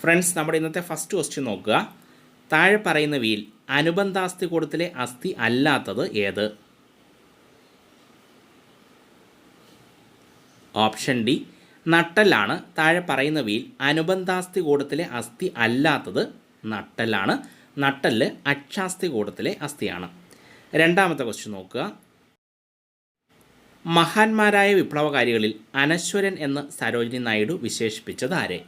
Friends, നമ്മുടെ ഇന്നത്തെ first question നോക്കുക. താഴെ പറയുന്നവയിൽ അനുബന്ധാസ്ഥികൂടത്തിലെ അസ്ഥി അല്ലാത്തത് ഏത്? ഓപ്ഷൻ ഡി നട്ടെല്ലാണ്. താഴെ പറയുന്നവയിൽ അനുബന്ധാസ്ഥികൂടത്തിലെ അസ്ഥി അല്ലാത്തത് നട്ടെല്ലാണ്. നട്ടെല്ല് അക്ഷാസ്ഥികൂടത്തിലെ അസ്ഥിയാണ്. രണ്ടാമത്തെ ക്വസ്റ്റ്യൻ നോക്കുക. മഹാന്മാരായ വിപ്ലവകാരികളിൽ അനശ്വരൻ എന്ന് സരോജിനി നായിഡു വിശേഷിപ്പിച്ചത് ആരെ?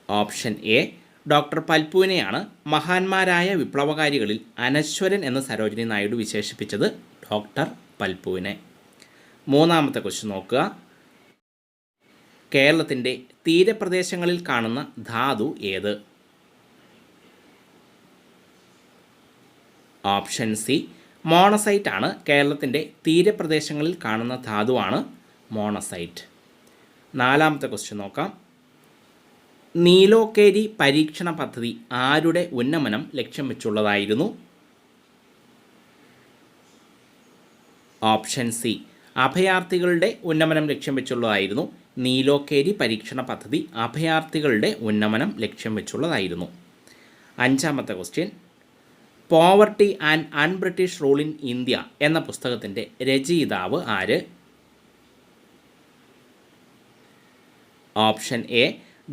ഓപ്ഷൻ എ ഡോക്ടർ പൽപുവിനെയാണ് മഹാന്മാരായ വിപ്ലവകാരികളിൽ അനശ്വരൻ എന്ന് സരോജിനി നായിഡു വിശേഷിപ്പിച്ചത് ഡോക്ടർ പൽപുവിനെ. മൂന്നാമത്തെ ക്വസ്റ്റ്യൻ നോക്കുക. കേരളത്തിൻ്റെ തീരപ്രദേശങ്ങളിൽ കാണുന്ന ധാതു ഏത്? ഓപ്ഷൻ സി മോണസൈറ്റ് ആണ്. കേരളത്തിൻ്റെ തീരപ്രദേശങ്ങളിൽ കാണുന്ന ധാതുവാണ് മോണസൈറ്റ്. നാലാമത്തെ ക്വസ്റ്റ്യൻ നോക്കാം. നീലോക്കേരി പരീക്ഷണ പദ്ധതി ആരുടെ ഉന്നമനം ലക്ഷ്യം വെച്ചുള്ളതായിരുന്നു? ഓപ്ഷൻ സി അഭയാർത്ഥികളുടെ ഉന്നമനം ലക്ഷ്യം വെച്ചുള്ളതായിരുന്നു. നീലോക്കേരി പരീക്ഷണ പദ്ധതി അഭയാർത്ഥികളുടെ ഉന്നമനം ലക്ഷ്യം വെച്ചുള്ളതായിരുന്നു. അഞ്ചാമത്തെ question. Poverty and un British rule in India എന്ന പുസ്തകത്തിൻ്റെ രചയിതാവ് ആര്? ഓപ്ഷൻ എ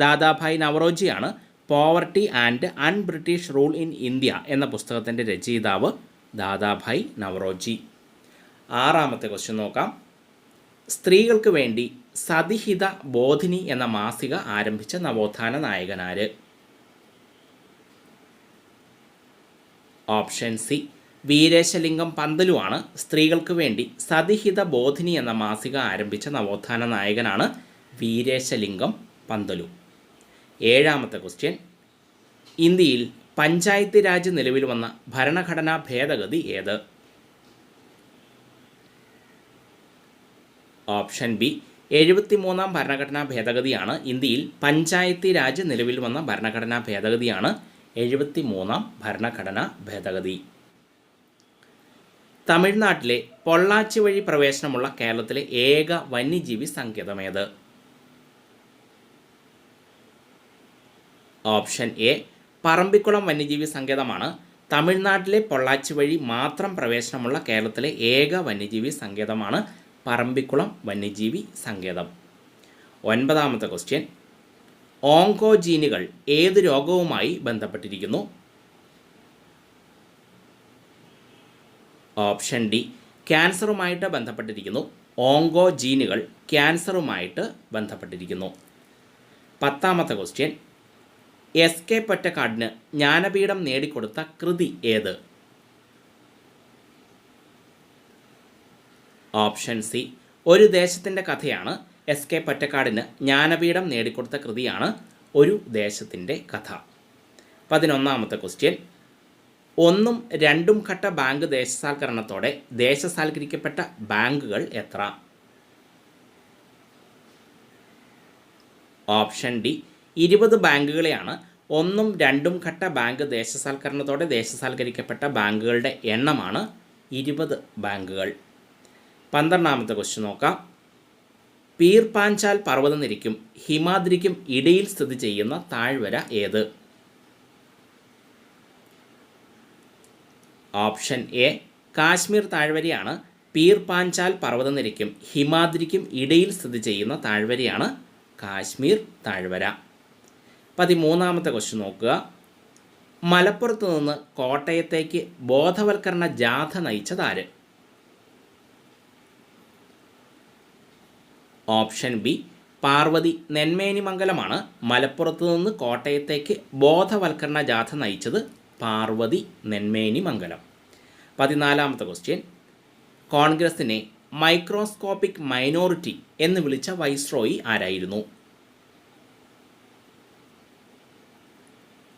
ദാദാഭായ് നവറോജിയാണ്. Poverty and un British rule in India എന്ന പുസ്തകത്തിൻ്റെ രചയിതാവ് ദാദാഭായ് നവറോജി. ആറാമത്തെ ക്വസ്റ്റ്യൻ നോക്കാം. സ്ത്രീകൾക്ക് വേണ്ടി സതിഹിത ബോധിനി എന്ന മാസിക ആരംഭിച്ച നവോത്ഥാന നായകനാര്? Option C Veeresalingam പന്തലുവാണ്. സ്ത്രീകൾക്ക് വേണ്ടി സതിഹിത ബോധിനി എന്ന മാസിക ആരംഭിച്ച നവോത്ഥാന നായകനാണ് വീരേശലിംഗം പന്തലു. ഏഴാമത്തെ ക്വസ്റ്റ്യൻ. ഇന്ത്യയിൽ പഞ്ചായത്ത് രാജ് നിലവിൽ വന്ന ഭരണഘടനാ ഭേദഗതി ഏത്? ഓപ്ഷൻ ബി 73-ാം ഭരണഘടനാ ഭേദഗതിയാണ്. ഇന്ത്യയിൽ പഞ്ചായത്ത് രാജ് നിലവിൽ വന്ന ഭരണഘടനാ ഭേദഗതിയാണ് 73-ാം ഭരണഘടനാ ഭേദഗതി. തമിഴ്നാട്ടിലെ പൊള്ളാച്ചി വഴി പ്രവേശനമുള്ള കേരളത്തിലെ ഏക വന്യജീവി സങ്കേതമേത്? ഓപ്ഷൻ എ പറമ്പിക്കുളം വന്യജീവി സങ്കേതമാണ്. തമിഴ്നാട്ടിലെ പൊള്ളാച്ചി വഴി മാത്രം പ്രവേശനമുള്ള കേരളത്തിലെ ഏക വന്യജീവി സങ്കേതമാണ് പറമ്പിക്കുളം വന്യജീവി സങ്കേതം. ഒൻപതാമത്തെ ക്വസ്റ്റ്യൻ. ഓങ്കോജീനുകൾ ഏത് രോഗവുമായി ബന്ധപ്പെട്ടിരിക്കുന്നു? ഓപ്ഷൻ ഡി ക്യാൻസറുമായിട്ട് ബന്ധപ്പെട്ടിരിക്കുന്നു. ഓങ്കോജീനുകൾ ക്യാൻസറുമായിട്ട് ബന്ധപ്പെട്ടിരിക്കുന്നു. പത്താമത്തെ ക്വസ്റ്റ്യൻ. എസ്.കെ. പൊറ്റക്കാടിന് ജ്ഞാനപീഠം നേടിക്കൊടുത്ത കൃതി ഏത്? ഓപ്ഷൻ സി ഒരു ദേശത്തിൻ്റെ കഥയാണ്. എസ്.കെ. പൊറ്റക്കാടിന് ജ്ഞാനപീഠം നേടിക്കൊടുത്ത കൃതിയാണ് ഒരു ദേശത്തിൻ്റെ കഥ. 11ാമത്തെ ക്വസ്റ്റ്യൻ. 1ഉം 2ഉം ഘട്ട ബാങ്ക് ദേശസാൽക്കരണത്തോടെ ദേശസാൽക്കരിക്കപ്പെട്ട ബാങ്കുകൾ എത്ര? Option D 20 ബാങ്കുകളെയാണ്. 1ഉം 2ഉം ഘട്ട ബാങ്ക് ദേശസാൽക്കരണത്തോടെ ദേശസാൽക്കരിക്കപ്പെട്ട ബാങ്കുകളുടെ എണ്ണമാണ് 20 ബാങ്കുകൾ. 12ാമത്തെ ക്വസ്റ്റ്യൻ നോക്കാം. പീർ പാഞ്ചാൽ പർവ്വതനിരയ്ക്കും ഹിമാദ്രിക്കും ഇടയിൽ സ്ഥിതി ചെയ്യുന്ന താഴ്വര ഏത്? ഓപ്ഷൻ എ കാശ്മീർ താഴ്വരയാണ്. പീർ പാഞ്ചാൽ പർവ്വതനിരയ്ക്കും ഹിമാദ്രിക്കും ഇടയിൽ സ്ഥിതി ചെയ്യുന്ന താഴ്വരയാണ് കാശ്മീർ താഴ്വര. 13ാമത്തെ ക്വസ്റ്റ്യൻ നോക്കുക. മലപ്പുറത്ത് നിന്ന് കോട്ടയത്തേക്ക് ബോധവൽക്കരണ ജാഥ നയിച്ചതാര്? ഓപ്ഷൻ ബി പാർവതി നെന്മേനിമംഗലമാണ്. മലപ്പുറത്ത് നിന്ന് കോട്ടയത്തേക്ക് ബോധവൽക്കരണ ജാഥ നയിച്ചത് പാർവതി നെന്മേനിമംഗലം. 14ാമത്തെ ക്വസ്റ്റ്യൻ. കോൺഗ്രസിനെ മൈക്രോസ്കോപ്പിക് മൈനോറിറ്റി എന്ന് വിളിച്ച വൈസ്രോയി ആരായിരുന്നു?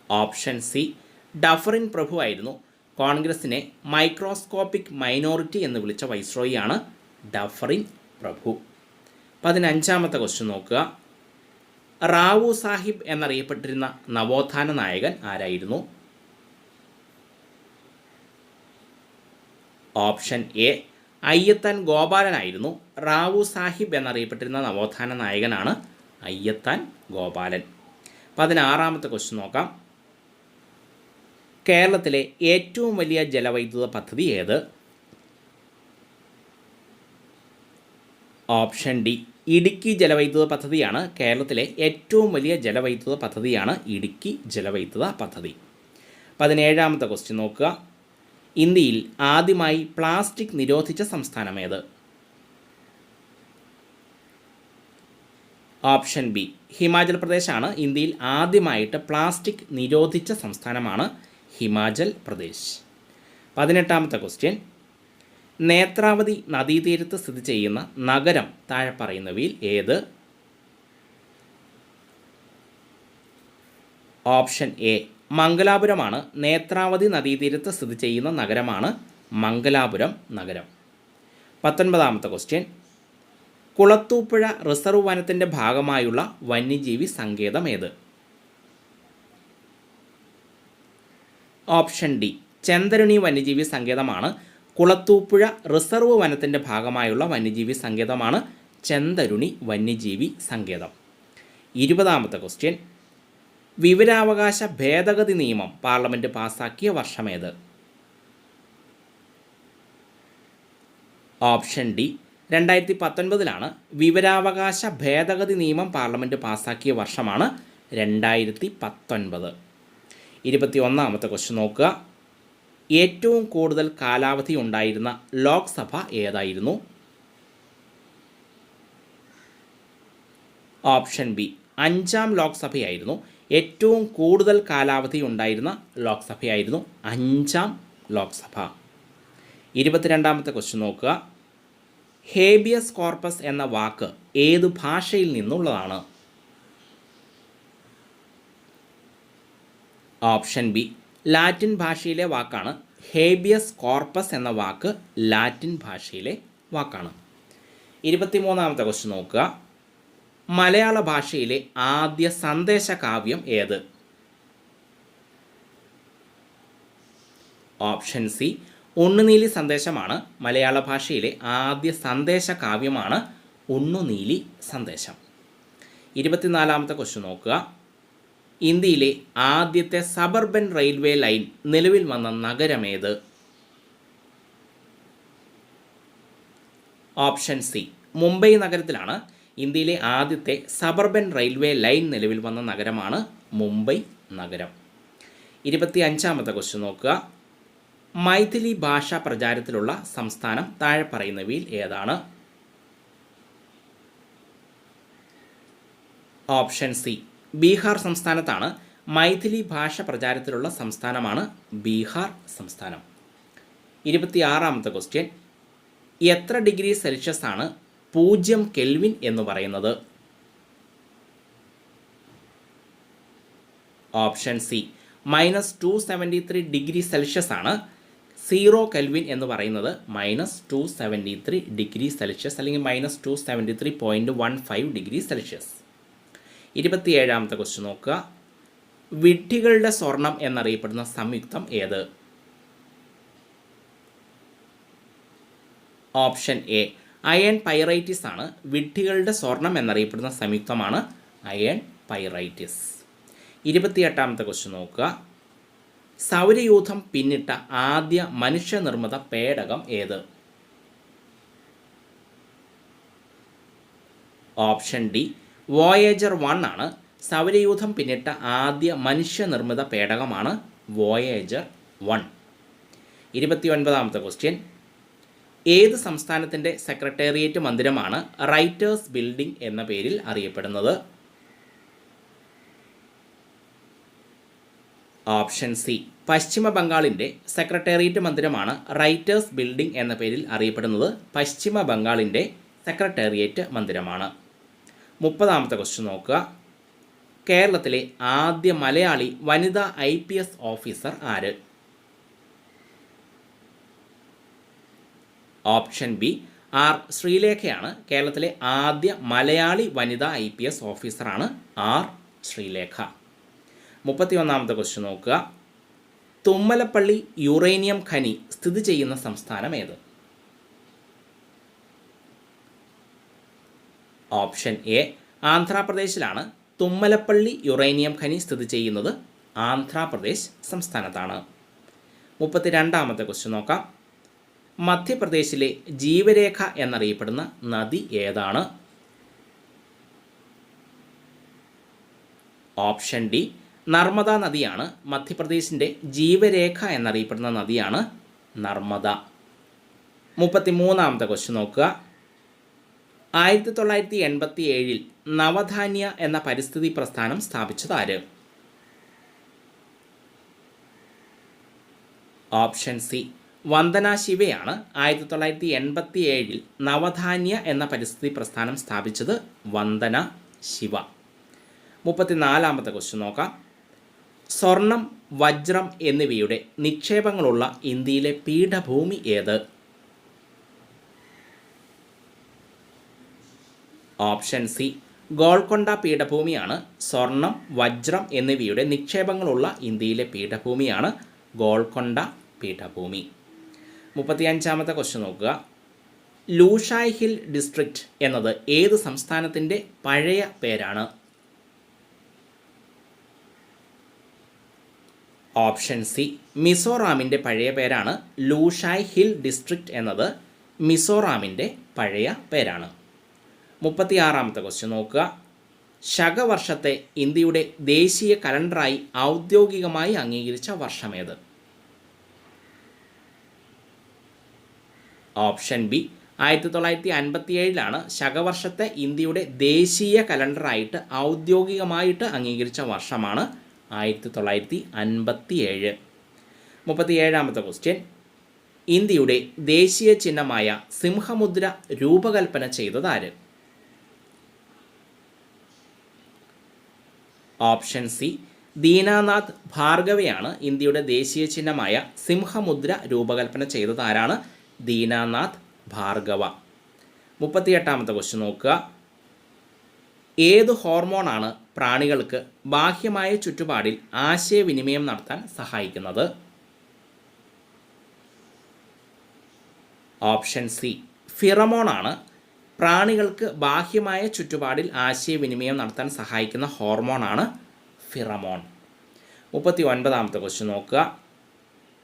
ഓപ്ഷൻ സി ഡഫറിൻ പ്രഭു ആയിരുന്നു. കോൺഗ്രസിനെ മൈക്രോസ്കോപ്പിക് മൈനോറിറ്റി എന്ന് വിളിച്ച വൈസ്രോയിയാണ് ഡഫറിൻ പ്രഭു. 15ാമത്തെ ക്വസ്റ്റ്യൻ നോക്കുക. റാവു സാഹിബ് എന്നറിയപ്പെട്ടിരുന്ന നവോത്ഥാന നായകൻ ആരായിരുന്നു? ഓപ്ഷൻ എ അയ്യത്തൻ ഗോപാലനായിരുന്നു. റാവു സാഹിബ് എന്നറിയപ്പെട്ടിരുന്ന നവോത്ഥാന നായകനാണ് അയ്യത്താൻ ഗോപാലൻ. 16-ാമത്തെ ക്വസ്റ്റ്യൻ നോക്കാം. കേരളത്തിലെ ഏറ്റവും വലിയ ജലവൈദ്യുത പദ്ധതി ഏത്? ഓപ്ഷൻ ഡി ഇടുക്കി ജലവൈദ്യുത പദ്ധതിയാണ്. കേരളത്തിലെ ഏറ്റവും വലിയ ജലവൈദ്യുത പദ്ധതിയാണ് ഇടുക്കി ജലവൈദ്യുത പദ്ധതി. 17-ാമത്തെ ക്വസ്റ്റ്യൻ നോക്കുക. ഇന്ത്യയിൽ ആദ്യമായി പ്ലാസ്റ്റിക് നിരോധിച്ച സംസ്ഥാനം ഏത്? ഓപ്ഷൻ ബി ഹിമാചൽ പ്രദേശാണ്. ഇന്ത്യയിൽ ആദ്യമായിട്ട് പ്ലാസ്റ്റിക് നിരോധിച്ച സംസ്ഥാനമാണ് ഹിമാചൽ പ്രദേശ്. 18-ാമത്തെ ക്വസ്റ്റ്യൻ. നേത്രാവതി നദീതീരത്ത് സ്ഥിതി ചെയ്യുന്ന നഗരം താഴെ പറയുന്നവയിൽ ഏത്? ഓപ്ഷൻ എ മംഗലാപുരമാണ്. നേത്രാവതി നദീതീരത്ത് സ്ഥിതി ചെയ്യുന്ന നഗരമാണ് മംഗലാപുരം നഗരം. 19-ാമത്തെ ക്വസ്റ്റ്യൻ. കുളത്തൂപ്പുഴ റിസർവ് വനത്തിൻ്റെ ഭാഗമായുള്ള വന്യജീവി സങ്കേതം ഏത്? ഓപ്ഷൻ ഡി ചെന്തരുണി വന്യജീവി സങ്കേതമാണ്. കുളത്തൂപ്പുഴ റിസർവ് വനത്തിൻ്റെ ഭാഗമായുള്ള വന്യജീവി സങ്കേതമാണ് ചെന്തരുണി വന്യജീവി സങ്കേതം. 20-ാമത്തെ ക്വസ്റ്റ്യൻ. വിവരാവകാശ ഭേദഗതി നിയമം പാർലമെൻറ്റ് പാസാക്കിയ വർഷമേത്? ഓപ്ഷൻ ഡി 2019 വിവരാവകാശ ഭേദഗതി നിയമം പാർലമെൻറ്റ് പാസാക്കിയ വർഷമാണ് 2019. 21-ാമത്തെ ക്വസ്റ്റ്യൻ നോക്കുക. ഏറ്റവും കൂടുതൽ കാലാവധി ഉണ്ടായിരുന്ന ലോക്സഭ ഏതായിരുന്നു? Option B 5-ാം ലോക്സഭയായിരുന്നു. ഏറ്റവും കൂടുതൽ കാലാവധി ഉണ്ടായിരുന്ന ലോക്സഭയായിരുന്നു 5-ാം ലോക്സഭ. 22-ാമത്തെ ക്വസ്റ്റ്യൻ നോക്കുക. ഹേബിയസ് കോർപ്പസ് എന്ന വാക്ക് ഏതു ഭാഷയിൽ നിന്നുള്ളതാണ്? ഓപ്ഷൻ ബി ലാറ്റിൻ ഭാഷയിലെ വാക്കാണ്. ഹേബിയസ് കോർപ്പസ് എന്ന വാക്ക് ലാറ്റിൻ ഭാഷയിലെ വാക്കാണ്. 23-ാമത്തെ ക്വസ്റ്റ്യൻ നോക്കുക. മലയാള ഭാഷയിലെ ആദ്യ സന്ദേശ കാവ്യം ഏത്? ഓപ്ഷൻ സി ഉണ്ണുനീലി സന്ദേശമാണ്. മലയാള ഭാഷയിലെ ആദ്യ സന്ദേശ കാവ്യമാണ് ഉണ്ണുനീലി സന്ദേശം. 24-ാമത്തെ ക്വസ്റ്റ്യൻ നോക്കുക. ഇന്ത്യയിലെ ആദ്യത്തെ സബർബൻ റെയിൽവേ ലൈൻ നിലവിൽ വന്ന നഗരമേത്? ഓപ്ഷൻ സി മുംബൈ നഗരത്തിലാണ്. ഇന്ത്യയിലെ ആദ്യത്തെ സബർബൻ റെയിൽവേ ലൈൻ നിലവിൽ വന്ന നഗരമാണ് മുംബൈ നഗരം. 25-ാമത്തെ ക്വസ്റ്റ്യൻ നോക്കുക. മൈഥിലി ഭാഷ പ്രചാരത്തിലുള്ള സംസ്ഥാനം താഴെ പറയുന്നവയിൽ ഏതാണ്? ഓപ്ഷൻ സി ബീഹാർ സംസ്ഥാനത്താണ്. മൈഥിലി ഭാഷ പ്രചാരത്തിലുള്ള സംസ്ഥാനമാണ് ബീഹാർ സംസ്ഥാനം. 26-ാമത്തെ ക്വസ്റ്റ്യൻ. എത്ര ഡിഗ്രി സെൽഷ്യസ് ആണ് 0 കെൽവിൻ എന്ന് പറയുന്നത്? ഓപ്ഷൻ സി -273 ഡിഗ്രി സെൽഷ്യസ് ആണ്. 0 കെൽവിൻ എന്ന് പറയുന്നത് -273 ഡിഗ്രി സെൽഷ്യസ് അല്ലെങ്കിൽ -273.15 ഡിഗ്രി സെൽഷ്യസ്. 27-ാമത്തെ ക്വസ്റ്റ്യൻ നോക്കുക. വിഡ്ഢികളുടെ സ്വർണം എന്നറിയപ്പെടുന്ന സംയുക്തം ഏത്? ഓപ്ഷൻ എ അയൺ പൈറൈറ്റിസ് ആണ്. വിഡ്ഢികളുടെ സ്വർണം എന്നറിയപ്പെടുന്ന സംയുക്തമാണ് അയൺ പൈറൈറ്റിസ്. 28-ാമത്തെ ക്വസ്റ്റ്യൻ നോക്കുക. സൗരയൂഥം പിന്നിട്ട ആദ്യ മനുഷ്യനിർമ്മിത പേടകം ഏത്? ഓപ്ഷൻ ഡി വോയേജർ 1 ആണ്. സൗരയൂഥം പിന്നിട്ട ആദ്യ മനുഷ്യനിർമ്മിത പേടകമാണ് വോയേജർ 1. 29-ാമത്തെ ക്വസ്റ്റ്യൻ. ഏത് സംസ്ഥാനത്തിൻ്റെ സെക്രട്ടേറിയറ്റ് മന്ദിരമാണ് റൈറ്റേഴ്സ് ബിൽഡിംഗ് എന്ന പേരിൽ അറിയപ്പെടുന്നത്? ഓപ്ഷൻ സി പശ്ചിമ ബംഗാളിൻ്റെ സെക്രട്ടേറിയറ്റ് മന്ദിരമാണ് റൈറ്റേഴ്സ് ബിൽഡിംഗ് എന്ന പേരിൽ അറിയപ്പെടുന്നത്. പശ്ചിമ ബംഗാളിൻ്റെ സെക്രട്ടേറിയറ്റ് മന്ദിരമാണ്. 30-ാമത്തെ ക്വസ്റ്റ്യൻ നോക്കുക. കേരളത്തിലെ ആദ്യ മലയാളി വനിതാ IPS ഓഫീസർ ആര്? ഓപ്ഷൻ ബി ആർ ശ്രീലേഖയാണ്. കേരളത്തിലെ ആദ്യ മലയാളി വനിതാ IPS ഓഫീസറാണ് ആർ ശ്രീലേഖ. 31-ാമത്തെ ക്വസ്റ്റ്യൻ നോക്കുക. തുമ്മലപ്പള്ളി യുറേനിയം ഖനി സ്ഥിതി ചെയ്യുന്ന സംസ്ഥാനം ഏത്? ഓപ്ഷൻ എ ആന്ധ്രാപ്രദേശിലാണ് തുമ്മലപ്പള്ളി യുറേനിയം ഖനി സ്ഥിതി ചെയ്യുന്നത്. ആന്ധ്രാപ്രദേശ് സംസ്ഥാനത്താണ്. 32ാമത്തെ ക്വസ്റ്റ്യൻ നോക്കാം. മധ്യപ്രദേശിലെ ജീവരേഖ എന്നറിയപ്പെടുന്ന നദി ഏതാണ്? ഓപ്ഷൻ ഡി നർമ്മദ നദിയാണ്. മധ്യപ്രദേശിൻ്റെ ജീവരേഖ എന്നറിയപ്പെടുന്ന നദിയാണ് നർമ്മദ. 33ാമത്തെ ക്വസ്റ്റ്യൻ നോക്കുക. 1987 നവധാന്യ എന്ന പരിസ്ഥിതി പ്രസ്ഥാനം സ്ഥാപിച്ചത് ആര്? ഓപ്ഷൻ സി വന്ദന ശിവയാണ്. 1987 നവധാന്യ എന്ന പരിസ്ഥിതി പ്രസ്ഥാനം സ്ഥാപിച്ചത് വന്ദന ശിവ. 34ാമത്തെ ക്വസ്റ്റ്യൻ നോക്കാം. സ്വർണം, വജ്രം എന്നിവയുടെ നിക്ഷേപങ്ങളുള്ള ഇന്ത്യയിലെ പീഠഭൂമി ഏത്? ഓപ്ഷൻ സി ഗോൾക്കൊണ്ട പീഠഭൂമിയാണ്. സ്വർണം, വജ്രം എന്നിവയുടെ നിക്ഷേപങ്ങളുള്ള ഇന്ത്യയിലെ പീഠഭൂമിയാണ് ഗോൾക്കൊണ്ട പീഠഭൂമി. 35ാമത്തെ ക്വസ്റ്റ്യൻ നോക്കുക. ലൂഷായ് ഹിൽ ഡിസ്ട്രിക്റ്റ് എന്നത് ഏത് സംസ്ഥാനത്തിൻ്റെ പഴയ പേരാണ്? ഓപ്ഷൻ സി മിസോറാമിൻ്റെ പഴയ പേരാണ്. ലൂഷായ് ഹിൽ ഡിസ്ട്രിക്റ്റ് എന്നത് മിസോറാമിൻ്റെ പഴയ പേരാണ്. 36ാമത്തെ ക്വസ്റ്റ്യൻ നോക്കുക. ശകവർഷത്തെ ഇന്ത്യയുടെ ദേശീയ കലണ്ടറായി ഔദ്യോഗികമായി അംഗീകരിച്ച വർഷമേത്? ഓപ്ഷൻ ബി 1957 ശകവർഷത്തെ ഇന്ത്യയുടെ ദേശീയ കലണ്ടറായിട്ട് ഔദ്യോഗികമായിട്ട് അംഗീകരിച്ച വർഷമാണ് 1957. 37ാമത്തെ ക്വസ്റ്റ്യൻ. ഇന്ത്യയുടെ ദേശീയ ചിഹ്നമായ സിംഹമുദ്ര രൂപകൽപ്പന ചെയ്തത് ആര്? ഓപ്ഷൻ സി ദീനാനാഥ് ഭാർഗവയാണ്. ഇന്ത്യയുടെ ദേശീയ ചിഹ്നമായ സിംഹമുദ്ര രൂപകൽപ്പന ചെയ്തത് ആരാണ്? ദീനാനാഥ് ഭാർഗവ. 38ാമത്തെ ക്വസ്റ്റ്യൻ നോക്കുക. ഏത് ഹോർമോണാണ് പ്രാണികൾക്ക് ബാഹ്യമായ ചുറ്റുപാടിൽ ആശയവിനിമയം നടത്താൻ സഹായിക്കുന്നത്? Option C ഫിറമോണാണ്. പ്രാണികൾക്ക് ബാഹ്യമായ ചുറ്റുപാടിൽ ആശയവിനിമയം നടത്താൻ സഹായിക്കുന്ന ഹോർമോണാണ് ഫിറമോൺ. 39ാമത്തെ ക്വസ്റ്റ്യൻ നോക്കുക.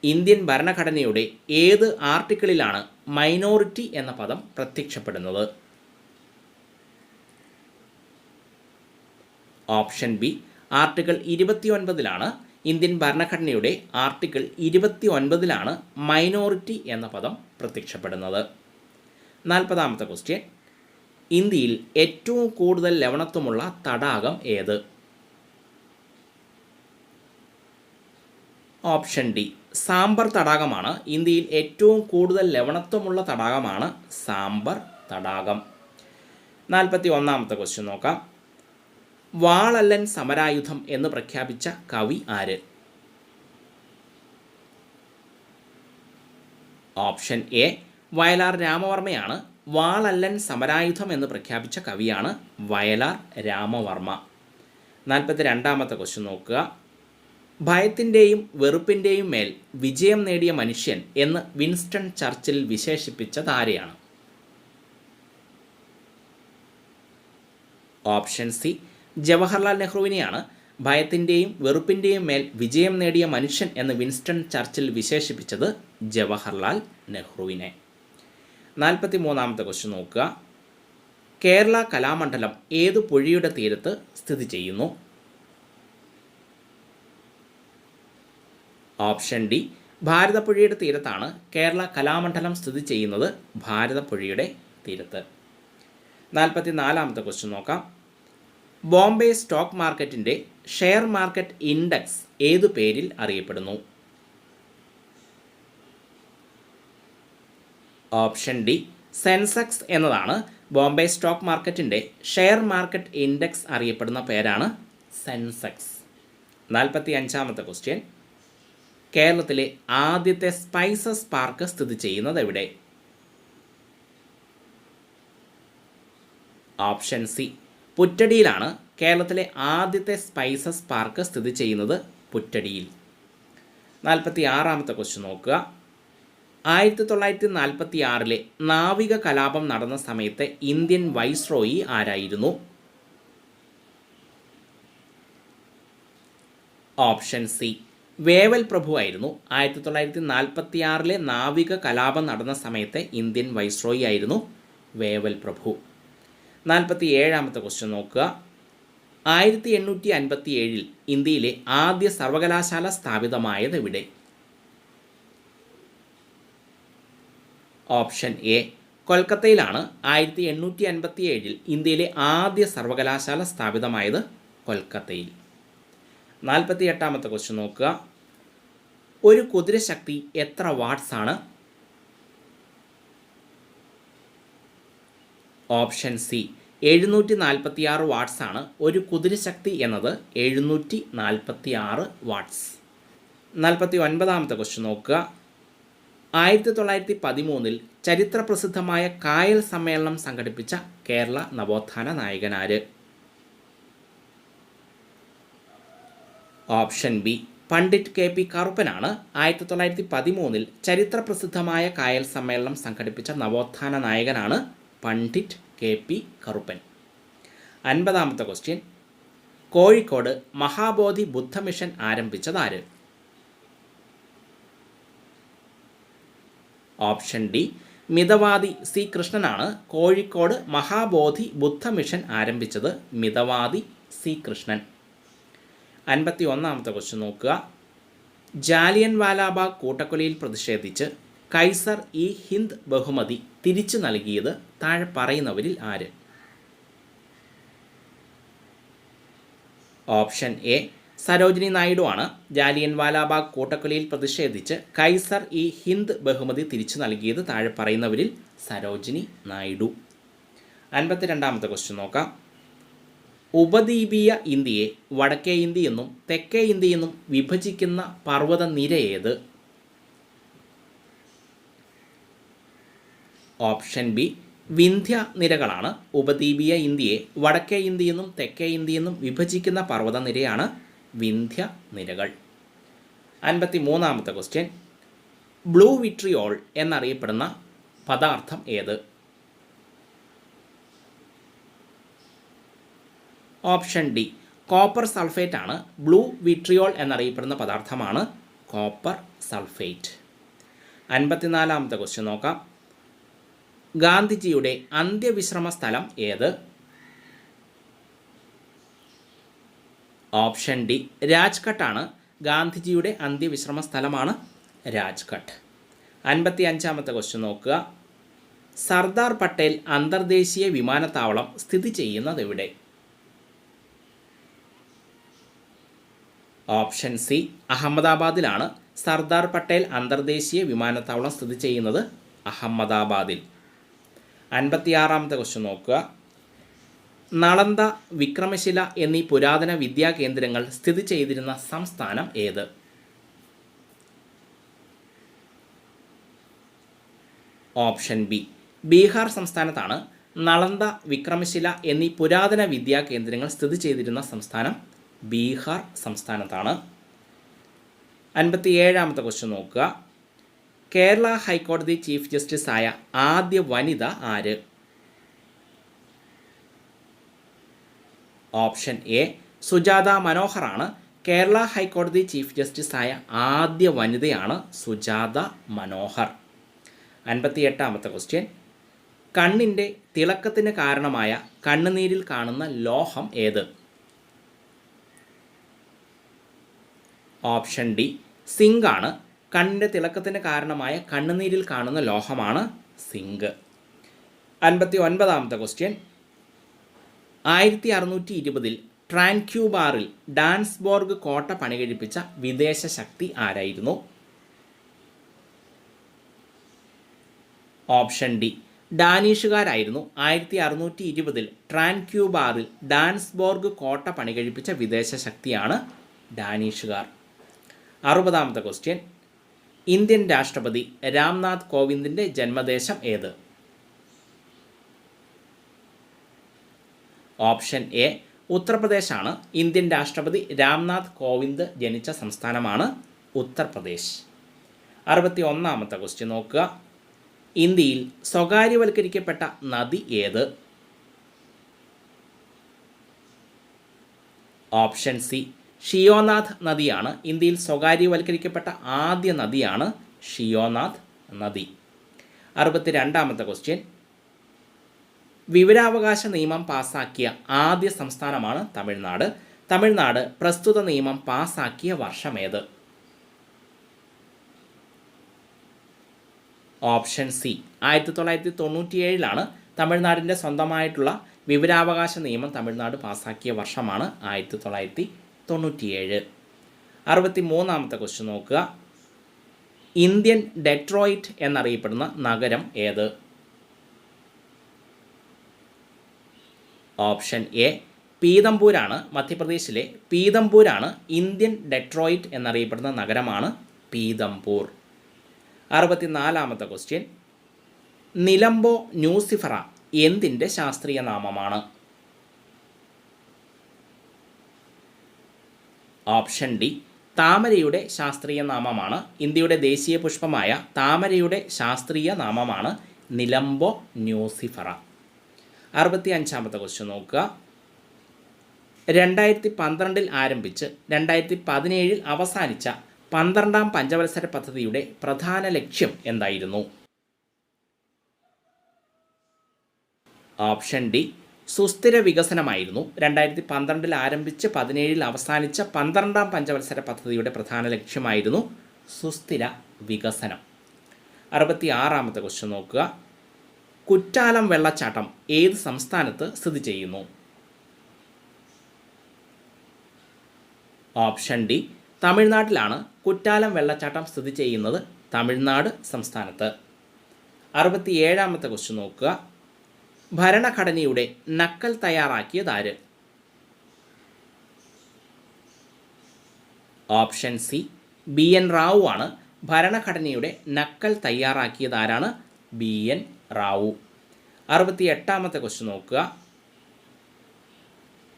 ഇന്ത്യൻ ഭരണഘടനയുടെ ഏത് ആർട്ടിക്കിളിലാണ് മൈനോറിറ്റി എന്ന പദം പ്രത്യക്ഷപ്പെടുന്നത്? ഓപ്ഷൻ ബി ആർട്ടിക്കിൾ 29 ഇന്ത്യൻ ഭരണഘടനയുടെ ആർട്ടിക്കിൾ 29 മൈനോറിറ്റി എന്ന പദം പ്രത്യക്ഷപ്പെടുന്നത്. 40ാമത്തെ ക്വസ്റ്റ്യൻ. ഇന്ത്യയിൽ ഏറ്റവും കൂടുതൽ ലവണത്വമുള്ള തടാകം ഏത്? ഓപ്ഷൻ ഡി സാംബർ തടാകമാണ്. ഇന്ത്യയിൽ ഏറ്റവും കൂടുതൽ ലവണത്വമുള്ള തടാകമാണ് സാംബർ തടാകം. 41ാമത്തെ ക്വസ്റ്റ്യൻ നോക്കാം. വാളല്ലൻ സമരായുധം എന്ന് പ്രഖ്യാപിച്ച കവി ആര്? ഓപ്ഷൻ എ വയലാർ രാമവർമ്മയാണ്. വാളല്ലൻ സമരായുധം എന്ന് പ്രഖ്യാപിച്ച കവിയാണ് വയലാർ രാമവർമ്മ. 42ാമത്തെ ക്വസ്റ്റ്യൻ നോക്കുക. ഭയത്തിൻ്റെയും വെറുപ്പിൻ്റെയും മേൽ വിജയം നേടിയ മനുഷ്യൻ എന്ന് വിൻസ്റ്റൺ ചർച്ചിൽ വിശേഷിപ്പിച്ചത് ആരെയാണ്? ഓപ്ഷൻ സി ജവഹർലാൽ നെഹ്റുവിനെയാണ്. ഭയത്തിൻ്റെയും വെറുപ്പിൻ്റെയും മേൽ വിജയം നേടിയ മനുഷ്യൻ എന്ന് വിൻസ്റ്റൺ ചർച്ചിൽ വിശേഷിപ്പിച്ചത് ജവഹർലാൽ നെഹ്റുവിനെ. 43ാമത്തെ ക്വസ്റ്റ്യൻ നോക്കുക. കേരള കലാമണ്ഡലം ഏത് പുഴയുടെ തീരത്ത് സ്ഥിതി ചെയ്യുന്നു? ഓപ്ഷൻ ഡി ഭാരതപ്പുഴയുടെ തീരത്താണ് കേരള കലാമണ്ഡലം സ്ഥിതി ചെയ്യുന്നത്. ഭാരതപ്പുഴയുടെ തീരത്ത്. 44ാമത്തെ ക്വസ്റ്റ്യൻ നോക്കാം. ബോംബെ സ്റ്റോക്ക് മാർക്കറ്റിൻ്റെ ഷെയർ മാർക്കറ്റ് ഇൻഡെക്സ് ഏതു പേരിൽ അറിയപ്പെടുന്നു? ഓപ്ഷൻ ഡി സെൻസെക്സ് എന്നതാണ് ബോംബെ സ്റ്റോക്ക് മാർക്കറ്റിൻ്റെ ഷെയർ മാർക്കറ്റ് ഇൻഡെക്സ് അറിയപ്പെടുന്ന പേരാണ് സെൻസെക്സ്. 45ാമത്തെ ക്വസ്റ്റ്യൻ. കേരളത്തിലെ ആദ്യത്തെ സ്പൈസസ് പാർക്ക് സ്ഥിതി ചെയ്യുന്നത് എവിടെ? ഓപ്ഷൻ സി പുറ്റടിയിലാണ്. കേരളത്തിലെ ആദ്യത്തെ സ്പൈസസ് പാർക്ക് സ്ഥിതി ചെയ്യുന്നത് പുറ്റടിയിൽ. 46ാമത്തെ ക്വസ്റ്റ്യൻ നോക്കുക. 1946 നാവിക കലാപം നടന്ന സമയത്തെ ഇന്ത്യൻ വൈസ്രോയി ആരായിരുന്നു? ഓപ്ഷൻ സി വേവൽ പ്രഭു ആയിരുന്നു 1946 നാവിക കലാപം നടന്ന സമയത്തെ ഇന്ത്യൻ വൈസ്രോയി ആയിരുന്നു വേവൽ പ്രഭു. 47 ക്വസ്റ്റ്യൻ നോക്കുക. 1857 ഇന്ത്യയിലെ ആദ്യ സർവകലാശാല സ്ഥാപിതമായത് എവിടെ? ഓപ്ഷൻ എ കൊൽക്കത്തയിലാണ് 1857 ഇന്ത്യയിലെ ആദ്യ സർവകലാശാല സ്ഥാപിതമായത് കൊൽക്കത്തയിൽ. 48 ക്വസ്റ്റ്യൻ നോക്കുക. ഒരു കുതിരശക്തി എത്ര വാട്ട്സ് ആണ്? ഓപ്ഷൻ സി 746 വാട്ട്സ് ആണ്. ഒരു കുതിരശക്തി എന്നത് 746 വാട്ട്സ്. 49 ക്വസ്റ്റ്യൻ നോക്കുക. 1913 ചരിത്രപ്രസിദ്ധമായ കായൽ സമ്മേളനം സംഘടിപ്പിച്ച കേരള നവോത്ഥാന നായകനാര്? ഓപ്ഷൻ ബി പണ്ഡിറ്റ് KP കറുപ്പനാണ് 1913 ചരിത്രപ്രസിദ്ധമായ കായൽ സമ്മേളനം സംഘടിപ്പിച്ച നവോത്ഥാന നായകനാണ് പണ്ഡിറ്റ് KP കറുപ്പൻ. 50 ക്വസ്റ്റ്യൻ. കോഴിക്കോട് മഹാബോധി ബുദ്ധ മിഷൻ ആരംഭിച്ചതാര്? ഓപ്ഷൻ ഡി മിതവാദി C കൃഷ്ണനാണ് കോഴിക്കോട് മഹാബോധി ബുദ്ധ മിഷൻ ആരംഭിച്ചത്. മിതവാദി C കൃഷ്ണൻ. 51 ക്വസ്റ്റ്യൻ നോക്കുക. ജാലിയൻ വാലാബാഗ് കൂട്ടക്കൊലയിൽ പ്രതിഷേധിച്ച് കൈസർ ഹിന്ദ് ബഹുമതി തിരിച്ചു നൽകിയത് താഴെ പറയുന്നവരിൽ ആര്? ഓപ്ഷൻ എ സരോജിനി നായിഡു ആണ് ജാലിയൻ വാലാബാഗ് കൂട്ടക്കൊലയിൽ പ്രതിഷേധിച്ച് കൈസർ ഹിന്ദ് ബഹുമതി തിരിച്ചു നൽകിയത് താഴെ പറയുന്നവരിൽ സരോജിനി നായിഡു. 52 ക്വസ്റ്റ്യൻ നോക്കാം. ഉപദ്വീപീയ ഇന്ത്യയെ വടക്കേ ഇന്ത്യ എന്നും തെക്കേ ഇന്ത്യ എന്നും വിഭജിക്കുന്ന പർവ്വതനിര ഏത്? ഓപ്ഷൻ ബി വിന്ധ്യ നിരകളാണ് ഉപദ്വീപീയ ഇന്ത്യയെ വടക്കേ ഇന്ത്യ എന്നും തെക്കേ ഇന്ത്യ എന്നും വിഭജിക്കുന്ന പർവ്വതനിരയാണ് വിന്ധ്യ നിരകൾ. 53 ക്വസ്റ്റ്യൻ. ബ്ലൂ വിട്രിയോൾ എന്നറിയപ്പെടുന്ന പദാർത്ഥം ഏത്? ഓപ്ഷൻ ഡി കോപ്പർ സൾഫേറ്റ് ആണ്. ബ്ലൂ വിട്രിയോൾ എന്നറിയപ്പെടുന്ന പദാർത്ഥമാണ് കോപ്പർ സൾഫേറ്റ്. 54 ക്വസ്റ്റ്യൻ നോക്കാം. ഗാന്ധിജിയുടെ അന്ത്യവിശ്രമ സ്ഥലം ഏത്? ഓപ്ഷൻ ഡി രാജ്ഘട്ടാണ്. ഗാന്ധിജിയുടെ അന്ത്യവിശ്രമ സ്ഥലമാണ് രാജ്ഘട്ട്. 55 ക്വസ്റ്റ്യൻ നോക്കുക. സർദാർ പട്ടേൽ അന്തർദേശീയ വിമാനത്താവളം സ്ഥിതി ചെയ്യുന്നത് എവിടെ? ഓപ്ഷൻ സി അഹമ്മദാബാദിലാണ്. സർദാർ പട്ടേൽ അന്തർദേശീയ വിമാനത്താവളം സ്ഥിതി ചെയ്യുന്നത് അഹമ്മദാബാദിൽ. 56 ക്വസ്റ്റ്യൻ നോക്കുക. നളന്ദ, വിക്രമശില എന്നീ പുരാതന വിദ്യാകേന്ദ്രങ്ങൾ സ്ഥിതി ചെയ്തിരുന്ന സംസ്ഥാനം ഏത്? ഓപ്ഷൻ ബി ബീഹാർ സംസ്ഥാനത്താണ്. നളന്ദ, വിക്രമശില എന്നീ പുരാതന വിദ്യാകേന്ദ്രങ്ങൾ സ്ഥിതി ചെയ്തിരുന്ന സംസ്ഥാനം ബീഹാർ സംസ്ഥാനത്താണ്. 57 ക്വസ്റ്റ്യൻ നോക്കുക. കേരള ഹൈക്കോടതി ചീഫ് ജസ്റ്റിസായ ആദ്യ വനിത ആര്? ഓപ്ഷൻ എ സുജാത മനോഹറാണ്. കേരള ഹൈക്കോടതി ചീഫ് ജസ്റ്റിസായ ആദ്യ വനിതയാണ് സുജാത മനോഹർ. 58 ക്വസ്റ്റ്യൻ. കണ്ണിൻ്റെ തിളക്കത്തിന് കാരണമായ കണ്ണുനീരിൽ കാണുന്ന ലോഹം ഏത്? ഓപ്ഷൻ ഡി സിങ്ക് ആണ്. കണ്ണിൻ്റെ തിളക്കത്തിന് കാരണമായ കണ്ണുനീരിൽ കാണുന്ന ലോഹമാണ് സിങ്ക്. 59 ക്വസ്റ്റ്യൻ. 1620 ട്രാൻക്യൂബാറിൽ ഡാൻസ്ബോർഗ് കോട്ട പണികഴിപ്പിച്ച വിദേശ ശക്തി ആരായിരുന്നു? Option D ഡാനിഷുകാരായിരുന്നു. 1620 ട്രാൻക്യൂബാറിൽ ഡാൻസ്ബോർഗ് കോട്ട പണികഴിപ്പിച്ച വിദേശ ശക്തിയാണ് ഡാനിഷുകാർ. 60 ക്വസ്റ്റ്യൻ. ഇന്ത്യൻ രാഷ്ട്രപതി രാംനാഥ് കോവിന്ദിൻ്റെ ജന്മദേശം ഏത്? Option A ഉത്തർപ്രദേശാണ്. ഇന്ത്യൻ രാഷ്ട്രപതി രാംനാഥ് കോവിന്ദ് ജനിച്ച സംസ്ഥാനമാണ് ഉത്തർപ്രദേശ്. 61 ക്വസ്റ്റ്യൻ നോക്കുക. ഇന്ത്യയിൽ സ്വകാര്യവൽക്കരിക്കപ്പെട്ട നദി ഏത്? ഓപ്ഷൻ സി ഷിയോനാഥ് നദിയാണ് ഇന്ത്യയിൽ സ്വകാര്യവൽക്കരിക്കപ്പെട്ട ആദ്യ നദിയാണ് ഷിയോനാഥ് നദി. 62ാമത്തെ ക്വസ്റ്റ്യൻ. വിവരാവകാശ നിയമം പാസാക്കിയ ആദ്യ സംസ്ഥാനമാണ് തമിഴ്നാട്. തമിഴ്നാട് പ്രസ്തുത നിയമം പാസാക്കിയ വർഷമേത്? ഓപ്ഷൻ സി 1997 തമിഴ്നാടിൻ്റെ സ്വന്തമായിട്ടുള്ള വിവരാവകാശ നിയമം തമിഴ്നാട് പാസാക്കിയ വർഷമാണ് 1997. 63ാമത്തെ ക്വസ്റ്റ്യൻ നോക്കുക. ഇന്ത്യൻ ഡെട്രോയിറ്റ് എന്നറിയപ്പെടുന്ന നഗരം ഏത്? ഓപ്ഷൻ എ പീതംപൂരാണ്. മധ്യപ്രദേശിലെ പീതംപൂരാണ് ഇന്ത്യൻ ഡെട്രോയിറ്റ് എന്നറിയപ്പെടുന്ന നഗരമാണ് പീതംപൂർ. 64ാമത്തെ ക്വസ്റ്റ്യൻ. നിലംബോ ന്യൂസിഫറ എന്തിൻ്റെ ശാസ്ത്രീയ നാമമാണ്? ഓപ്ഷൻ ഡി താമരയുടെ ശാസ്ത്രീയ നാമമാണ്. ഇന്ത്യയുടെ ദേശീയ പുഷ്പമായ താമരയുടെ ശാസ്ത്രീയ നാമമാണ് നിലംബോ ന്യൂസിഫറ. 65ാമത്തെ ക്വസ്റ്റ്യൻ നോക്കുക. 2012 ആരംഭിച്ച് 2017 അവസാനിച്ച 12ാം പഞ്ചവത്സര പദ്ധതിയുടെ പ്രധാന ലക്ഷ്യം എന്തായിരുന്നു? ഓപ്ഷൻ ഡി സുസ്ഥിര വികസനമായിരുന്നു. 2012 ആരംഭിച്ച് 2017 അവസാനിച്ച 12ാം പഞ്ചവത്സര പദ്ധതിയുടെ പ്രധാന ലക്ഷ്യമായിരുന്നു സുസ്ഥിര വികസനം. 66ാമത്തെ ക്വസ്റ്റ്യൻ നോക്കുക. കുറ്റാലം വെള്ളച്ചാട്ടം ഏത് സംസ്ഥാനത്ത് സ്ഥിതി ചെയ്യുന്നു? ഓപ്ഷൻ ഡി തമിഴ്നാട്ടിലാണ് കുറ്റാലം വെള്ളച്ചാട്ടം സ്ഥിതി ചെയ്യുന്നത്, തമിഴ്നാട് സംസ്ഥാനത്ത്. 67ാമത്തെ ക്വസ്റ്റ്യൻ നോക്കുക. ഭരണഘടനയുടെ നക്കൽ തയ്യാറാക്കിയതാര്? ഓപ്ഷൻ സി BN റാവു ആണ്. ഭരണഘടനയുടെ നക്കൽ തയ്യാറാക്കിയതാരാണ്? BN റാവു. 68ാമത്തെ ക്വസ്റ്റ്യൻ നോക്കുക.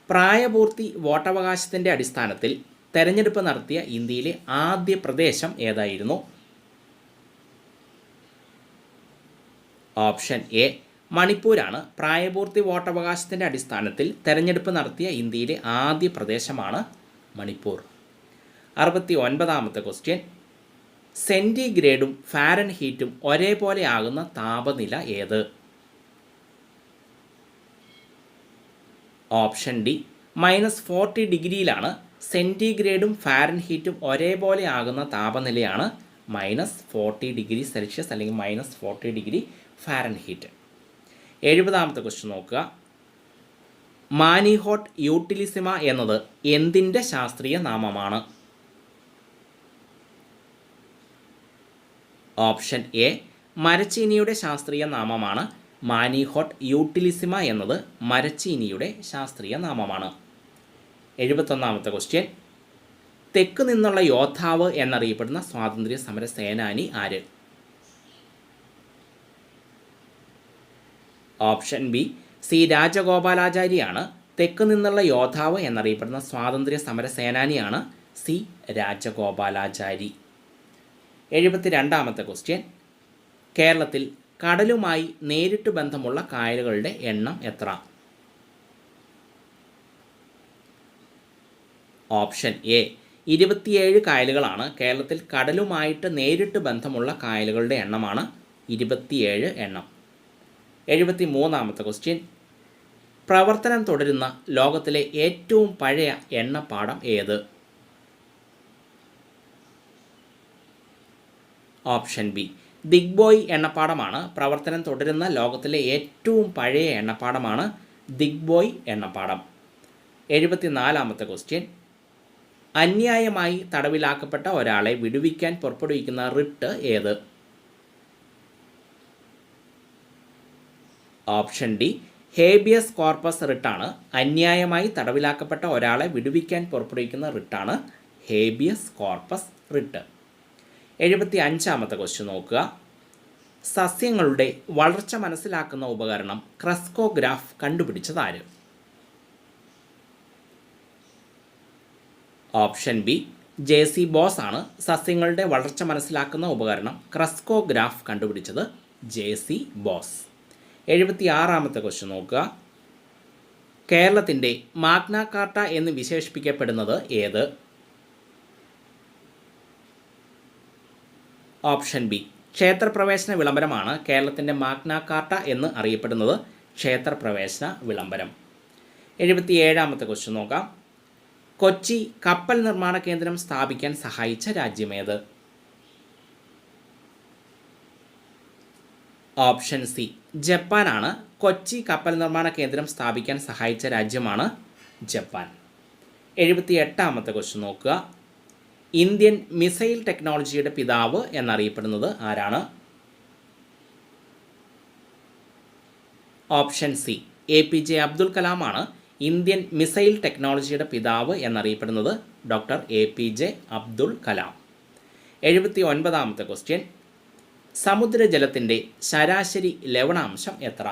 പ്രായപൂർത്തി വോട്ടവകാശത്തിൻ്റെ അടിസ്ഥാനത്തിൽ തെരഞ്ഞെടുപ്പ് നടത്തിയ ഇന്ത്യയിലെ ആദ്യ പ്രദേശം ഏതായിരുന്നു? ഓപ്ഷൻ എ മണിപ്പൂരാണ്. പ്രായപൂർത്തി വോട്ടവകാശത്തിൻ്റെ അടിസ്ഥാനത്തിൽ തെരഞ്ഞെടുപ്പ് നടത്തിയ ഇന്ത്യയിലെ ആദ്യ പ്രദേശമാണ് മണിപ്പൂർ. 69ാമത്തെ ക്വസ്റ്റ്യൻ. സെൻറ്റിഗ്രേഡും ഫാരൻഹീറ്റും ഒരേപോലെ ആകുന്ന താപനില ഏത്? Option D -40 ഡിഗ്രിയിലാണ്. സെൻറ്റിഗ്രേഡും ഫാരൻഹീറ്റും ഒരേപോലെ ആകുന്ന താപനിലയാണ് -40 ഡിഗ്രി സെൽഷ്യസ് അല്ലെങ്കിൽ -40 ഡിഗ്രി ഫാരൻഹീറ്റ്. 70ാമത്തെ ക്വസ്റ്റ്യൻ നോക്കുക. മാനിഹോട്ട് യൂട്ടിലിസിമ എന്നത് എന്തിൻ്റെ ശാസ്ത്രീയ നാമമാണ്? ഓപ്ഷൻ എ മരച്ചീനിയുടെ ശാസ്ത്രീയ നാമമാണ്. മാനിഹോട്ട് യൂട്ടിലിസിമ എന്നത് മരച്ചീനിയുടെ ശാസ്ത്രീയ നാമമാണ്. 71ാമത്തെ ക്വസ്റ്റ്യൻ. തെക്ക് നിന്നുള്ള യോദ്ധാവ് എന്നറിയപ്പെടുന്ന സ്വാതന്ത്ര്യ സമര സേനാനി ആര്? ഓപ്ഷൻ ബി സി രാജഗോപാലാചാരിയാണ്. തെക്ക് നിന്നുള്ള യോദ്ധാവ് എന്നറിയപ്പെടുന്ന സ്വാതന്ത്ര്യ സമര സേനാനിയാണ് സി രാജഗോപാലാചാരി. 72ാമത്തെ ക്വസ്റ്റ്യൻ. കേരളത്തിൽ കടലുമായി നേരിട്ട് ബന്ധമുള്ള കായലുകളുടെ എണ്ണം എത്ര? ഓപ്ഷൻ എ 27 കായലുകളാണ്. കേരളത്തിൽ കടലുമായിട്ട് നേരിട്ട് ബന്ധമുള്ള കായലുകളുടെ എണ്ണമാണ് 27 എണ്ണം. 73ാമത്തെ ക്വസ്റ്റ്യൻ. പ്രവർത്തനം തുടരുന്ന ലോകത്തിലെ ഏറ്റവും പഴയ എണ്ണപ്പാടം ഏത്? ഓപ്ഷൻ ബി ദിഗ്ബോയ് എണ്ണപ്പാടമാണ്. പ്രവർത്തനം തുടരുന്ന ലോകത്തിലെ ഏറ്റവും പഴയ എണ്ണപ്പാടമാണ് ദിഗ്ബോയ് എണ്ണപ്പാടം. 74ാമത്തെ ക്വസ്റ്റ്യൻ. അന്യായമായി തടവിലാക്കപ്പെട്ട ഒരാളെ വിടുവിക്കാൻ പുറപ്പെടുവിക്കുന്ന റിട്ട് ഏത്? ഓപ്ഷൻ ഡി ഹേബിയസ് കോർപ്പസ് റിട്ടാണ്. അന്യായമായി തടവിലാക്കപ്പെട്ട ഒരാളെ വിടുവിക്കാൻ പുറപ്പെടുവിക്കുന്ന റിട്ടാണ് ഹേബിയസ് കോർപ്പസ് റിട്ട്. 75ാമത്തെ ക്വസ്റ്റ്യൻ നോക്കുക. സസ്യങ്ങളുടെ വളർച്ച മനസ്സിലാക്കുന്ന ഉപകരണം ക്രസ്കോഗ്രാഫ് കണ്ടുപിടിച്ചതാര്? ഓപ്ഷൻ ബി JC ബോസ് ആണ്. സസ്യങ്ങളുടെ വളർച്ച മനസ്സിലാക്കുന്ന ഉപകരണം ക്രസ്കോഗ്രാഫ് കണ്ടുപിടിച്ചത് JC ബോസ്. 76ാമത്തെ ക്വസ്റ്റ്യൻ നോക്കുക. കേരളത്തിൻ്റെ മാഗ്ന കാർട്ട എന്ന് വിശേഷിപ്പിക്കപ്പെടുന്നത് ഏത്? ഓപ്ഷൻ ബി ക്ഷേത്രപ്രവേശന വിളംബരമാണ് കേരളത്തിൻ്റെ മാഗ്ന കാർട്ട എന്ന് അറിയപ്പെടുന്നത്. ക്ഷേത്രപ്രവേശന വിളംബരം. 77ാമത്തെ ക്വസ്റ്റ്യൻ നോക്കാം. കൊച്ചി കപ്പൽ നിർമ്മാണ കേന്ദ്രം സ്ഥാപിക്കാൻ സഹായിച്ച രാജ്യമേത്? ഓപ്ഷൻ സി ജപ്പാനാണ്. കൊച്ചി കപ്പൽ നിർമ്മാണ കേന്ദ്രം സ്ഥാപിക്കാൻ സഹായിച്ച രാജ്യമാണ് ജപ്പാൻ. 78ാമത്തെ ക്വസ്റ്റ്യൻ നോക്കുക. ഇന്ത്യൻ മിസൈൽ ടെക്നോളജിയുടെ പിതാവ് എന്നറിയപ്പെടുന്നത് ആരാണ്? ഓപ്ഷൻ സി APJ അബ്ദുൽ കലാമാണ് ഇന്ത്യൻ മിസൈൽ ടെക്നോളജിയുടെ പിതാവ് എന്നറിയപ്പെടുന്നത്. Doctor APJ Abdul Kalam. 79ാമത്തെ ക്വസ്റ്റ്യൻ. സമുദ്രജലത്തിൻ്റെ ശരാശരി ലവണാംശം എത്ര?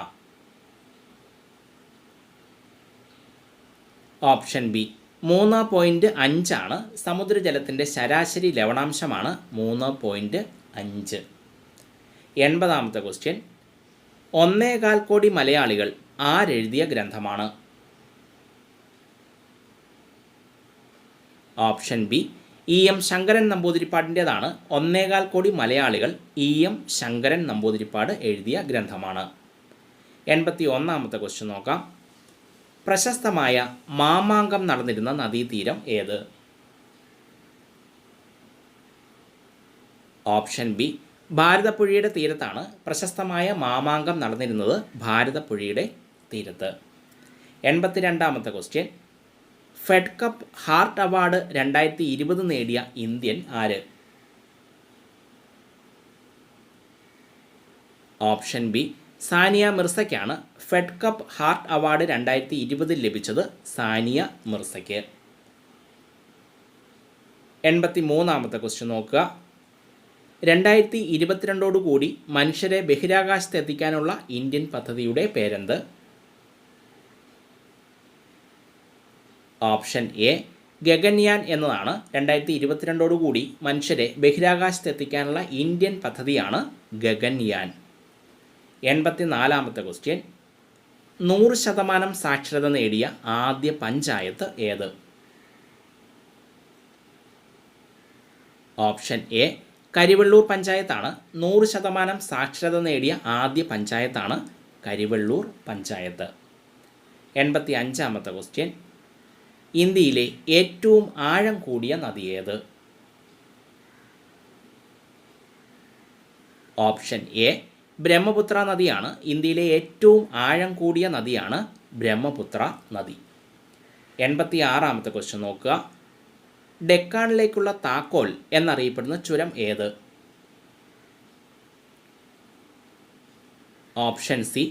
ഓപ്ഷൻ ബി 3.5 ആണ്. സമുദ്രജലത്തിൻ്റെ ശരാശരി ലവണാംശമാണ് 3.5. 80ാമത്തെ ക്വസ്റ്റ്യൻ. 1.25 കോടി മലയാളികൾ ആരെഴുതിയ ഗ്രന്ഥമാണ്? ഓപ്ഷൻ ബി EM ശങ്കരൻ നമ്പൂതിരിപ്പാടിൻ്റെതാണ്. 1.25 കോടി മലയാളികൾ EM ശങ്കരൻ നമ്പൂതിരിപ്പാട് എഴുതിയ ഗ്രന്ഥമാണ്. 81ാമത്തെ ക്വസ്റ്റ്യൻ നോക്കാം. പ്രശസ്തമായ മാമാങ്കം നടന്നിരുന്ന നദീതീരം ഏത്? ഓപ്ഷൻ ബി ഭാരതപ്പുഴയുടെ തീരത്താണ് പ്രശസ്തമായ മാമാങ്കം നടന്നിരുന്നത്. ഭാരതപ്പുഴയുടെ തീരത്ത്. 82ാമത്തെ question. Fed Cup heart award 2020 നേടിയ ഇന്ത്യൻ ആര്? ഓപ്ഷൻ ബി സാനിയ മിർസയ്ക്കാണ് ഫെഡ് കപ്പ് ഹാർട്ട് അവാർഡ് 2020 ലഭിച്ചത്. സാനിയ മിർസയ്ക്ക്. 83ാമത്തെ ക്വസ്റ്റ്യൻ നോക്കുക. 2022 മനുഷ്യരെ ബഹിരാകാശത്ത് എത്തിക്കാനുള്ള ഇന്ത്യൻ പദ്ധതിയുടെ പേരെന്ത്? ഓപ്ഷൻ എ ഗഗൻയാൻ എന്നതാണ്. 2022 മനുഷ്യരെ ബഹിരാകാശത്ത് എത്തിക്കാനുള്ള ഇന്ത്യൻ പദ്ധതിയാണ് ഗഗൻയാൻ. 84ാമത്തെ ക്വസ്റ്റ്യൻ. 100% സാക്ഷരത നേടിയ ആദ്യ പഞ്ചായത്ത് ഏത്? ഓപ്ഷൻ എ കരിവെള്ളൂർ പഞ്ചായത്താണ്. 100% സാക്ഷരത നേടിയ ആദ്യ പഞ്ചായത്താണ് കരിവെള്ളൂർ പഞ്ചായത്ത്. 85ാമത്തെ ക്വസ്റ്റ്യൻ. ഇന്ത്യയിലെ ഏറ്റവും ആഴം കൂടിയ നദി ഏത്? ഓപ്ഷൻ എ ബ്രഹ്മപുത്ര നദിയാണ്. ഇന്ത്യയിലെ ഏറ്റവും ആഴം കൂടിയ നദിയാണ് ബ്രഹ്മപുത്ര നദി. 86ാമത്തെ ക്വസ്റ്റ്യൻ നോക്കുക. ഡെക്കാണിലേക്കുള്ള താക്കോൽ എന്നറിയപ്പെടുന്ന ചുരം ഏത്? Option C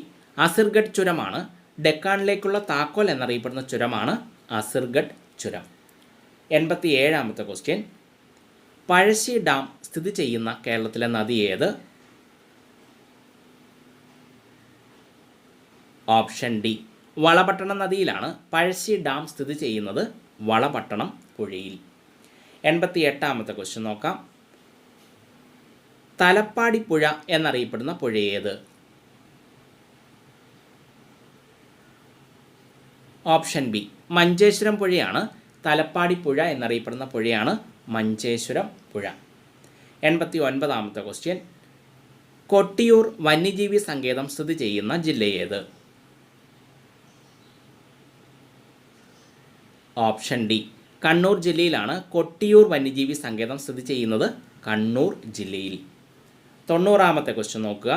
അസിർഗഡ് ചുരമാണ്. ഡെക്കാണിലേക്കുള്ള താക്കോൽ എന്നറിയപ്പെടുന്ന ചുരമാണ് അസിർഗഡ് ചുരം. 87ാമത്തെ ക്വസ്റ്റ്യൻ. പഴശ്ശി ഡാം സ്ഥിതി ചെയ്യുന്ന കേരളത്തിലെ നദി ഏത്? ഓപ്ഷൻ ഡി വളപട്ടണം നദിയിലാണ് പഴശ്ശി ഡാം സ്ഥിതി ചെയ്യുന്നത്. വളപട്ടണം പുഴയിൽ. 88ാമത്തെ ക്വസ്റ്റ്യൻ നോക്കാം. തലപ്പാടി പുഴ എന്നറിയപ്പെടുന്ന പുഴ ഏത്? ഓപ്ഷൻ ബി മഞ്ചേശ്വരം പുഴയാണ്. തലപ്പാടി പുഴ എന്നറിയപ്പെടുന്ന പുഴയാണ് മഞ്ചേശ്വരം പുഴ. 89ാമത്തെ ക്വസ്റ്റ്യൻ. കൊട്ടിയൂർ വന്യജീവി സങ്കേതം സ്ഥിതി ചെയ്യുന്ന ജില്ല ഏത്? ഓപ്ഷൻ ഡി കണ്ണൂർ ജില്ലയിലാണ് കൊട്ടിയൂർ വന്യജീവി സങ്കേതം സ്ഥിതി ചെയ്യുന്നത്. കണ്ണൂർ ജില്ലയിൽ. 90ാമത്തെ ക്വസ്റ്റ്യൻ നോക്കുക.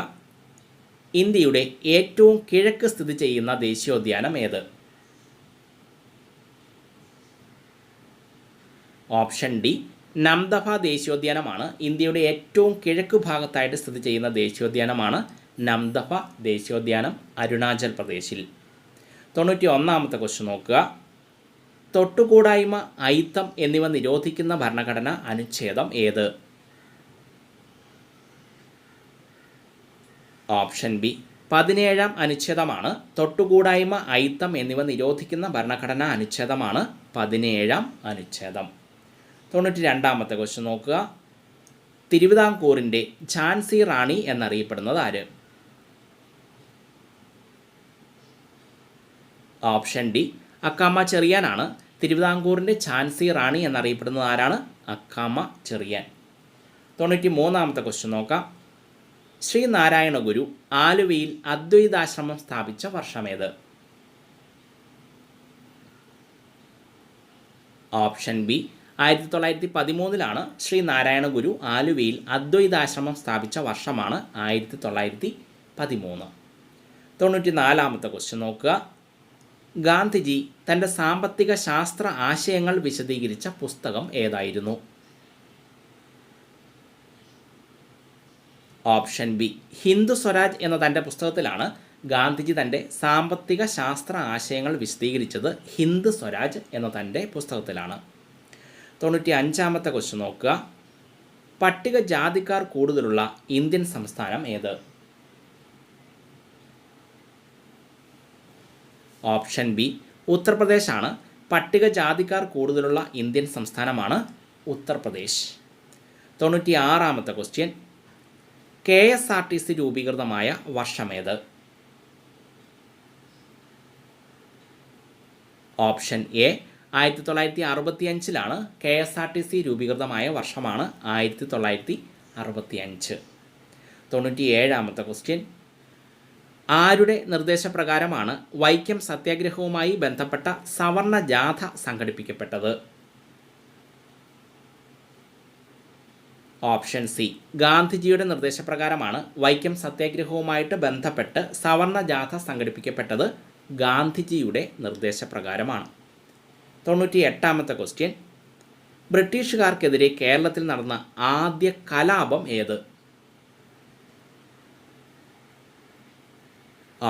ഇന്ത്യയുടെ ഏറ്റവും കിഴക്ക് സ്ഥിതി ചെയ്യുന്ന ദേശീയോദ്യാനം ഏത്? ഓപ്ഷൻ ഡി നംദഫ ദേശീയോദ്യാനമാണ്. ഇന്ത്യയുടെ ഏറ്റവും കിഴക്ക് ഭാഗത്തായിട്ട് സ്ഥിതി ചെയ്യുന്ന ദേശീയോദ്യാനമാണ് നംദഫ ദേശീയോദ്യാനം, അരുണാചൽ പ്രദേശിൽ. 91ാമത്തെ ക്വസ്റ്റ്യൻ നോക്കുക. തൊട്ടുകൂടായ്മ, അയിത്തം എന്നിവ നിരോധിക്കുന്ന ഭരണഘടന അനുച്ഛേദം ഏത്? Option B 17ാം അനുച്ഛേദമാണ്. തൊട്ടുകൂടായ്മ, അയിത്തം എന്നിവ നിരോധിക്കുന്ന ഭരണഘടനാ അനുച്ഛേദമാണ് 17ാം അനുച്ഛേദം. 92ാമത്തെ ക്വസ്റ്റ്യൻ നോക്കുക. തിരുവിതാംകൂറിൻ്റെ ഝാൻസി റാണി എന്നറിയപ്പെടുന്നത് ആര്? ഓപ്ഷൻ ഡി അക്കാമ ചെറിയാനാണ്. തിരുവിതാംകൂറിൻ്റെ ഝാൻസി റാണി എന്നറിയപ്പെടുന്നത് ആരാണ്? അക്കാമ ചെറിയാൻ. 93ാമത്തെ ക്വസ്റ്റ്യൻ നോക്കാം. ശ്രീനാരായണ ഗുരു ആലുവയിൽ അദ്വൈതാശ്രമം സ്ഥാപിച്ച വർഷമേത്? ഓപ്ഷൻ ബി 1913 ശ്രീനാരായണ ഗുരു ആലുവയിൽ അദ്വൈതാശ്രമം സ്ഥാപിച്ച വർഷമാണ് 1913. 94ാമത്തെ ക്വസ്റ്റ്യൻ നോക്കുക. ഗാന്ധിജി തൻ്റെ സാമ്പത്തിക ശാസ്ത്ര ആശയങ്ങൾ വിശദീകരിച്ച പുസ്തകം ഏതായിരുന്നു? ഓപ്ഷൻ ബി ഹിന്ദു സ്വരാജ് എന്ന തൻ്റെ പുസ്തകത്തിലാണ് ഗാന്ധിജി തൻ്റെ സാമ്പത്തിക ശാസ്ത്ര ആശയങ്ങൾ വിശദീകരിച്ചത്. ഹിന്ദു സ്വരാജ് എന്ന തൻ്റെ പുസ്തകത്തിലാണ്. 95ാമത്തെ ക്വസ്റ്റ്യൻ നോക്കുക. പട്ടികജാതിക്കാർ കൂടുതലുള്ള ഇന്ത്യൻ സംസ്ഥാനം ഏത്? Option B ഉത്തർപ്രദേശാണ്. പട്ടികജാതിക്കാർ കൂടുതലുള്ള ഇന്ത്യൻ സംസ്ഥാനമാണ് ഉത്തർപ്രദേശ്. 96ാമത്തെ ക്വസ്റ്റ്യൻ. KSRTC രൂപീകൃതമായ വർഷമേത്? ഓപ്ഷൻ എ 1965 KSRTC രൂപീകൃതമായ വർഷമാണ് 1965. 97ാമത്തെ ക്വസ്റ്റ്യൻ. ആരുടെ നിർദ്ദേശപ്രകാരമാണ് വൈക്കം സത്യാഗ്രഹവുമായി ബന്ധപ്പെട്ട സവർണ ജാഥ സംഘടിപ്പിക്കപ്പെട്ടത്? ഓപ്ഷൻ സി ഗാന്ധിജിയുടെ നിർദ്ദേശപ്രകാരമാണ് വൈക്കം സത്യാഗ്രഹവുമായിട്ട് ബന്ധപ്പെട്ട് സവർണ ജാഥ സംഘടിപ്പിക്കപ്പെട്ടത്. ഗാന്ധിജിയുടെ നിർദ്ദേശപ്രകാരമാണ്. 98ാമത്തെ ക്വസ്റ്റ്യൻ. ബ്രിട്ടീഷുകാർക്കെതിരെ കേരളത്തിൽ നടന്ന ആദ്യ കലാപം ഏത്?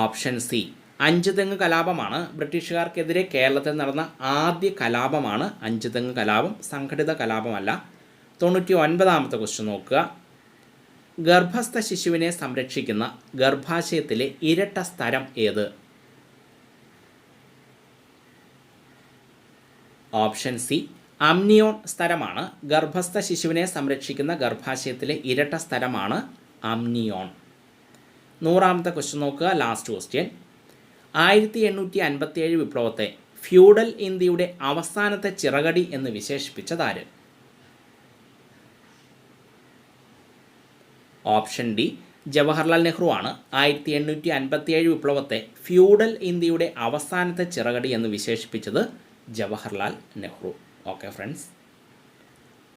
ഓപ്ഷൻ സി അഞ്ചുതെങ്ങ് കലാപമാണ്. ബ്രിട്ടീഷുകാർക്കെതിരെ കേരളത്തിൽ നടന്ന ആദ്യ കലാപമാണ് അഞ്ചുതെങ്ങ് കലാപം, സംഘടിത കലാപമല്ല. 99ാമത്തെ ക്വസ്റ്റ്യൻ നോക്കുക. ഗർഭസ്ഥ ശിശുവിനെ സംരക്ഷിക്കുന്ന ഗർഭാശയത്തിലെ ഇരട്ട സ്തരം ഏത്? ഓപ്ഷൻ സി അമ്നിയോൺ സ്തരമാണ്. ഗർഭസ്ഥ ശിശുവിനെ സംരക്ഷിക്കുന്ന ഗർഭാശയത്തിലെ ഇരട്ട സ്തരമാണ് അമ്നിയോൺ. 100ാമത്തെ ക്വസ്റ്റ്യൻ നോക്കുക. Last question. 1857 വിപ്ലവത്തെ ഫ്യൂഡൽ ഇന്ത്യയുടെ അവസാനത്തെ ചിറകടി എന്ന് വിശേഷിപ്പിച്ചതാര്? ഓപ്ഷൻ ഡി ജവഹർലാൽ നെഹ്റു ആണ്. 1857 വിപ്ലവത്തെ ഫ്യൂഡൽ ഇന്ത്യയുടെ അവസാനത്തെ ചിറകടി എന്ന് വിശേഷിപ്പിച്ചത് ജവഹർലാൽ നെഹ്റു. Okay friends.